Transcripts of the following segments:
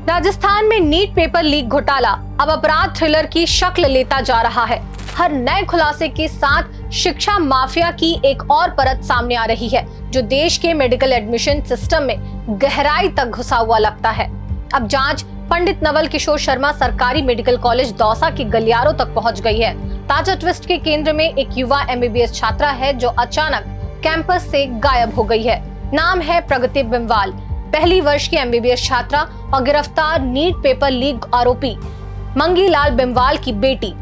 राजस्थान में NEET paper leak घोटाला अब अपराध थ्रिलर की शक्ल लेता जा रहा है। हर नए खुलासे के साथ शिक्षा माफिया की एक और परत सामने आ रही है, जो देश के मेडिकल एडमिशन सिस्टम में गहराई तक घुसा हुआ लगता है। अब जांच पंडित नवल किशोर शर्मा सरकारी मेडिकल कॉलेज दौसा के गलियारों तक पहुंच गई है। ताजा ट्विस्ट के केंद्र में एक युवा MBBS छात्रा है, जो अचानक कैंपस से गायब हो गई है। नाम है प्रगति बिमवाल, पहली वर्ष की MBBS छात्रा और गिरफ्तार नीट पेपर लीक आरोपी मंगीलाल बिमवाल की बेटी।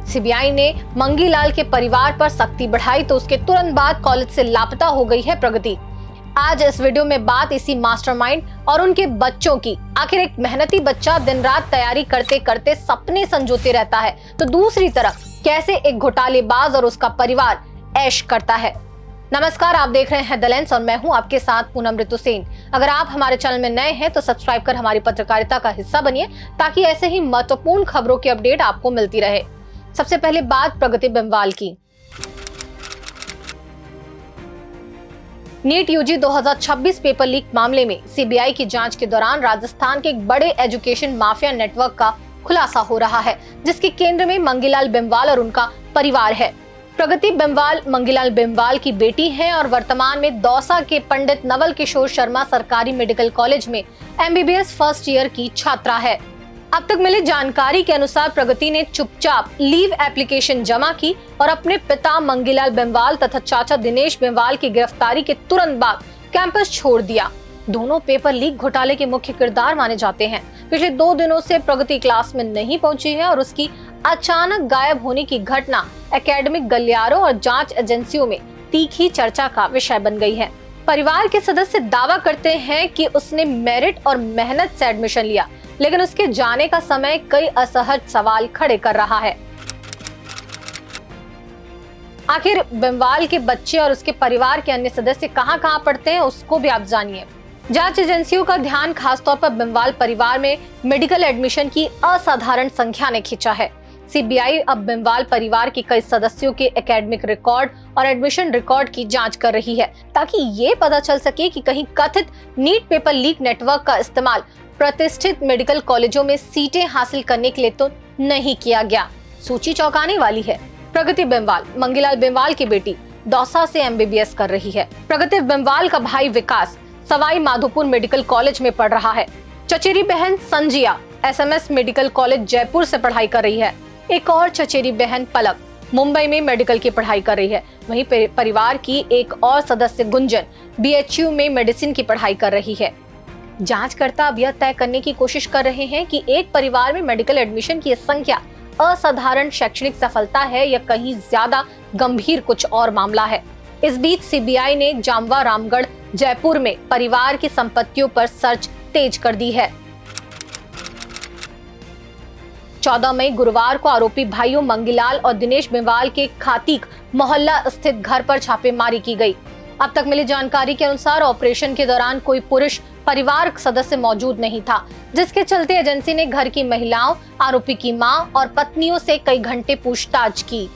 CBI ने मंगीलाल के परिवार पर सख्ती बढ़ाई तो उसके तुरंत बाद कॉलेज से लापता हो गई है प्रगति। आज इस वीडियो में बात इसी मास्टरमाइंड और उनके बच्चों की। आखिर एक मेहनती बच्चा दिन रात तैयारी करते करते सपने संजोते रहता है, तो दूसरी तरफ कैसे एक घोटालेबाज और उसका परिवार ऐश करता है। नमस्कार, आप देख रहे हैं द लेंस और मैं हूं आपके साथ पूनम ऋतु सेन। अगर आप हमारे चैनल में नए हैं तो सब्सक्राइब कर हमारी पत्रकारिता का हिस्सा बनिए, ताकि ऐसे ही महत्वपूर्ण खबरों की अपडेट आपको मिलती रहे। सबसे पहले बात प्रगति बिमवाल की। नीट UG 2026 पेपर लीक मामले में CBI की जांच के दौरान राजस्थान के एक बड़े एजुकेशन माफिया नेटवर्क का खुलासा हो रहा है, जिसके केंद्र में मंगीलाल बिमवाल और उनका परिवार है। प्रगति बिमवाल मंगीलाल बिमवाल की बेटी हैं और वर्तमान में दौसा के पंडित नवल किशोर शर्मा सरकारी मेडिकल कॉलेज में MBBS फर्स्ट ईयर की छात्रा है। अब तक मिली जानकारी के अनुसार प्रगति ने चुपचाप लीव एप्लीकेशन जमा की और अपने पिता मंगीलाल बिमवाल तथा चाचा दिनेश बिमवाल की गिरफ्तारी के तुरंत बाद कैंपस छोड़ दिया। दोनों पेपर लीक घोटाले के मुख्य किरदार माने जाते हैं। पिछले 2 दिनों से प्रगति क्लास में नहीं पहुंची है और उसकी अचानक गायब होने की घटना एकेडमिक गलियारों और जांच एजेंसियों में तीखी चर्चा का विषय बन गई है। परिवार के सदस्य दावा करते हैं कि उसने मेरिट और मेहनत से एडमिशन लिया, लेकिन उसके जाने का समय कई असहज सवाल खड़े कर रहा है। आखिर बिमवाल के बच्चे और उसके परिवार के अन्य सदस्य कहां पढ़ते हैं, उसको भी आप जानिए। जांच एजेंसियों का ध्यान खासतौर पर बिमवाल परिवार में मेडिकल एडमिशन की असाधारण संख्या ने खींचा है। CBI अब बिमवाल परिवार के कई सदस्यों के एकेडमिक रिकॉर्ड और एडमिशन रिकॉर्ड की जांच कर रही है, ताकि ये पता चल सके कि कहीं कथित नीट पेपर लीक नेटवर्क का इस्तेमाल प्रतिष्ठित मेडिकल कॉलेजों में सीटें हासिल करने के लिए तो नहीं किया गया। सूची चौंकाने वाली है। प्रगति बिमवाल मंगीलाल बिमवाल की बेटी दौसा से MBBS कर रही है। प्रगति बिमवाल का भाई विकास सवाई माधोपुर मेडिकल कॉलेज में पढ़ रहा है। चचेरी बहन संजिया SMS मेडिकल कॉलेज जयपुर से पढ़ाई कर रही है। एक और चचेरी बहन पलक मुंबई में मेडिकल की पढ़ाई कर रही है। वहीं परिवार की एक और सदस्य गुंजन BHU में मेडिसिन की पढ़ाई कर रही है। जांचकर्ता अब यह तय करने की कोशिश कर रहे हैं कि एक परिवार में मेडिकल एडमिशन की संख्या असाधारण शैक्षणिक सफलता है या कहीं ज्यादा गंभीर कुछ और मामला है। इस बीच CBI ने जामवा रामगढ़ जयपुर में परिवार की संपत्तियों पर सर्च तेज कर दी है। 14 मई गुरुवार को आरोपी भाइयों मंगीलाल और दिनेश बिमवाल के खातीक मोहल्ला स्थित घर पर छापेमारी की गई। अब तक मिली जानकारी के अनुसार ऑपरेशन के दौरान कोई पुरुष परिवार सदस्य मौजूद नहीं था, जिसके चलते एजेंसी ने घर की महिलाओं, आरोपी की मां और पत्नियों से कई घंटे पूछताछ की।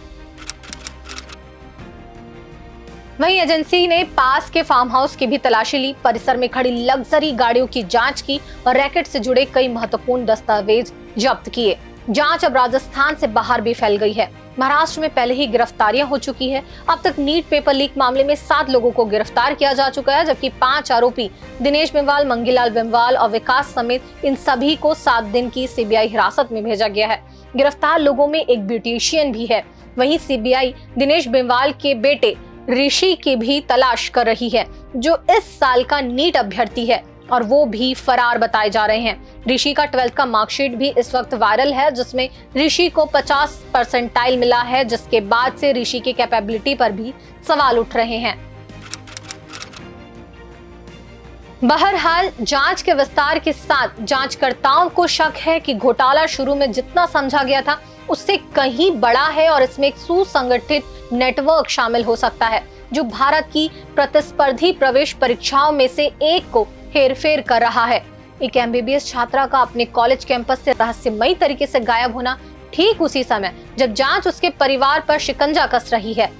वहीं एजेंसी ने पास के फार्म हाउस की भी तलाशी ली, परिसर में खड़ी लग्जरी गाड़ियों की जांच की और रैकेट से जुड़े कई महत्वपूर्ण दस्तावेज जब्त किए। जांच अब राजस्थान से बाहर भी फैल गई है। महाराष्ट्र में पहले ही गिरफ्तारियां हो चुकी है। अब तक नीट पेपर लीक मामले में 7 लोगों को गिरफ्तार किया जा चुका है, जबकि 5 आरोपी दिनेश बिमवाल, मंगीलाल बिमवाल और विकास समेत इन सभी को 7 दिन की CBI हिरासत में भेजा गया है। गिरफ्तार लोगों में एक ब्यूटिशियन भी है। वहीं CBI दिनेश बिमवाल के बेटे ऋषि की भी तलाश कर रही है, जो इस साल का नीट अभ्यर्थी है और वो भी फरार बताए जा रहे हैं। ऋषि का 12th का मार्कशीट भी इस वक्त वायरल है, जिसमें ऋषि को 50 परसेंटाइल मिला है, जिसके बाद से ऋषि की कैपेबिलिटी पर भी सवाल उठ रहे हैं। बहरहाल जांच के विस्तार के साथ जांचकर्ताओं को शक है कि घोटाला शुरू में जितना समझा गया था उससे कहीं बड़ा है और इसमें एक सुसंगठित नेटवर्क शामिल हो सकता है, जो भारत की प्रतिस्पर्धी प्रवेश परीक्षाओं में से एक को हेरफेर कर रहा है। एक MBBS छात्रा का अपने कॉलेज कैंपस से रहस्यमयी तरीके से गायब होना ठीक उसी समय जब जांच उसके परिवार पर शिकंजा कस रही है।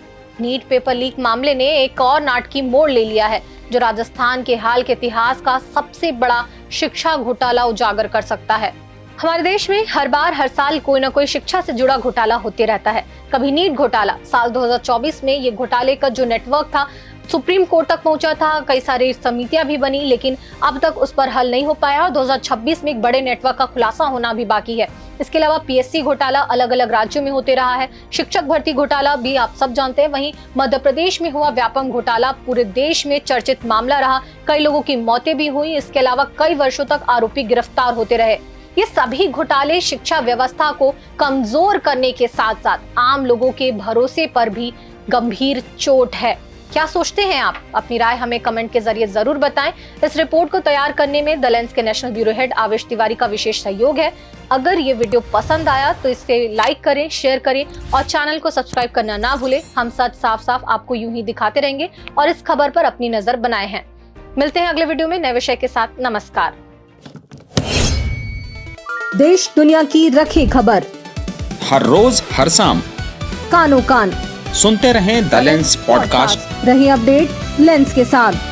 नीट पेपर लीक मामले ने एक और नाटकीय मोड़ ले लिया है, जो राजस्थान के हाल के इतिहास का सबसे बड़ा शिक्षा घोटाला उजागर कर सकता है। हमारे देश में हर बार हर साल कोई ना कोई शिक्षा से जुड़ा घोटाला होते रहता है। कभी नीट घोटाला, साल 2024 में ये घोटाले का जो नेटवर्क था सुप्रीम कोर्ट तक पहुंचा था, कई सारी समितियां भी बनी, लेकिन अब तक उस पर हल नहीं हो पाया और 2026 में एक बड़े नेटवर्क का खुलासा होना भी बाकी है। इसके अलावा पीएससी घोटाला अलग अलग राज्यों में होते रहा है, शिक्षक भर्ती घोटाला भी आप सब जानते हैं। वहीं मध्य प्रदेश में हुआ व्यापम घोटाला पूरे देश में चर्चित मामला रहा, कई लोगों की मौतें भी हुई। इसके अलावा कई वर्षों तक आरोपी गिरफ्तार होते रहे। ये सभी घोटाले शिक्षा व्यवस्था को कमजोर करने के साथ साथ आम लोगों के भरोसे पर भी गंभीर चोट है। क्या सोचते हैं आप? अपनी राय हमें कमेंट के जरिए जरूर बताएं। इस रिपोर्ट को तैयार करने में द लेंस के नेशनल ब्यूरो हेड आवेश तिवारी का विशेष सहयोग है। अगर ये वीडियो पसंद आया तो इसे लाइक करें, शेयर करें और चैनल को सब्सक्राइब करना ना भूलें। हम सच साफ साफ आपको यूं ही दिखाते रहेंगे और इस खबर पर अपनी नजर बनाए हैं। मिलते हैं अगले वीडियो में नए विषय के साथ। नमस्कार। देश दुनिया की रखी खबर हर रोज हर शाम कानो कान सुनते रहें द लेंस पॉडकास्ट। रही अपडेट लेंस के साथ।